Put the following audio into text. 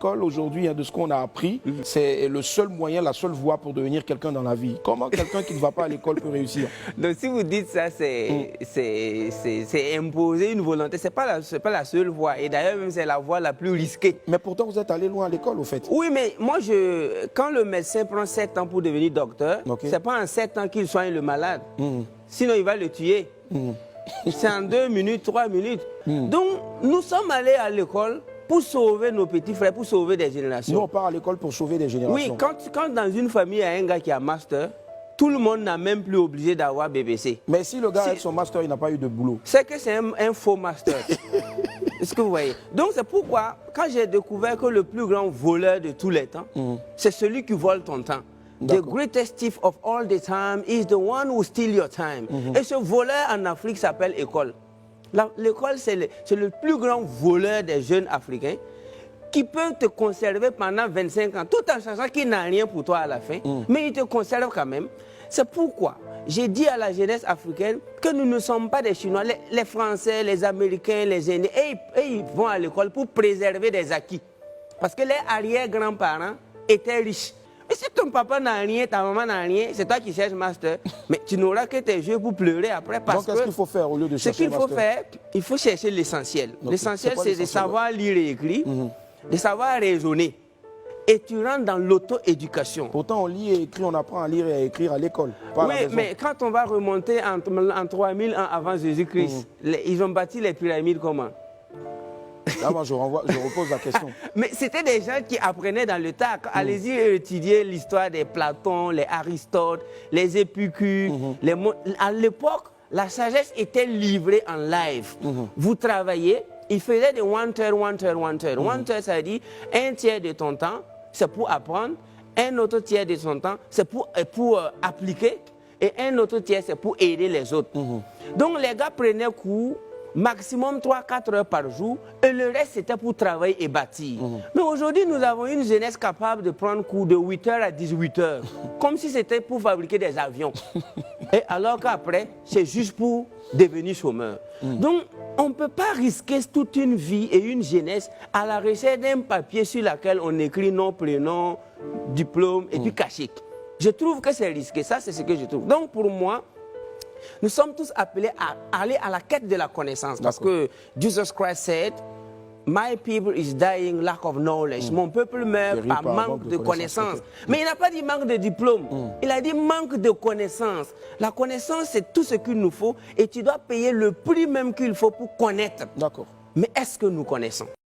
L'école aujourd'hui, de ce qu'on a appris, c'est le seul moyen, la seule voie pour devenir quelqu'un dans la vie. Comment quelqu'un qui ne va pas à l'école peut réussir? Donc si vous dites ça, c'est imposer une volonté. C'est pas la seule voie. Et d'ailleurs, même c'est la voie la plus risquée. Mais pourtant, vous êtes allé loin à l'école, au fait. Oui, mais moi, quand le médecin prend 7 ans pour devenir docteur, c'est pas en 7 ans qu'il soigne le malade. Sinon, il va le tuer. C'est en 2 minutes, 3 minutes. Donc, nous sommes allés à l'école pour sauver nos petits frères, pour sauver des générations. Nous, on part à l'école pour sauver des générations. Oui, quand dans une famille, il y a un gars qui a master, tout le monde n'a même plus obligé d'avoir BBC. Mais si le gars a son master, il n'a pas eu de boulot. C'est que c'est un faux master. Est-ce que vous voyez? Donc, c'est pourquoi, quand j'ai découvert que le plus grand voleur de tous les temps, c'est celui qui vole ton temps. The greatest thief of all the time is the one who steals your time. Et ce voleur en Afrique s'appelle école. L'école, c'est le plus grand voleur des jeunes Africains qui peut te conserver pendant 25 ans, tout en sachant qu'il n'a rien pour toi à la fin, mais il te conserve quand même. C'est pourquoi j'ai dit à la jeunesse africaine que nous ne sommes pas des Chinois. Les Français, les Américains, les Indiens, et ils vont à l'école pour préserver des acquis. Parce que les arrière-grands-parents étaient riches. Mais si ton papa n'a rien, ta maman n'a rien, c'est toi qui cherches master, mais tu n'auras que tes yeux pour pleurer après. Parce Donc, qu'est-ce qu'il faut faire au lieu de chercher ce qu'il faut faire, il faut chercher l'essentiel. L'essentiel, c'est de savoir lire et écrire, de savoir raisonner. Et tu rentres dans l'auto-éducation. Pourtant, on lit et écrit, on apprend à lire et à écrire à l'école. Oui, mais quand on va remonter en 3000 ans avant Jésus-Christ, ils ont bâti les pyramides comment? Là, moi, je repose la question. Mais c'était des gens qui apprenaient dans le tas. Allez-y étudier l'histoire des Platon, les Aristote, les Épicures. À l'époque, la sagesse était livrée en live. Vous travaillez, ils faisaient des one-third, one-third, one-third. One-third, ça dit un tiers de ton temps, c'est pour apprendre. Un autre tiers de son temps, c'est pour appliquer. Et un autre tiers, c'est pour aider les autres. Donc, les gars prenaient cours maximum 3-4 heures par jour, et le reste c'était pour travailler et bâtir. Mais aujourd'hui, nous avons une jeunesse capable de prendre cours de 8h à 18h, comme si c'était pour fabriquer des avions. Et alors qu'après, c'est juste pour devenir chômeur. Donc, on ne peut pas risquer toute une vie et une jeunesse à la recherche d'un papier sur lequel on écrit nom, prénom, diplôme et puis cachet. Je trouve que c'est risqué, ça c'est ce que je trouve. Donc pour moi, nous sommes tous appelés à aller à la quête de la connaissance. Parce que Jesus Christ said, my people is dying lack of knowledge. Mon peuple meurt par manque de connaissance. Mais il n'a pas dit manque de diplôme. Il a dit manque de connaissance. La connaissance, c'est tout ce qu'il nous faut et tu dois payer le prix même qu'il faut pour connaître. D'accord. Mais est-ce que nous connaissons?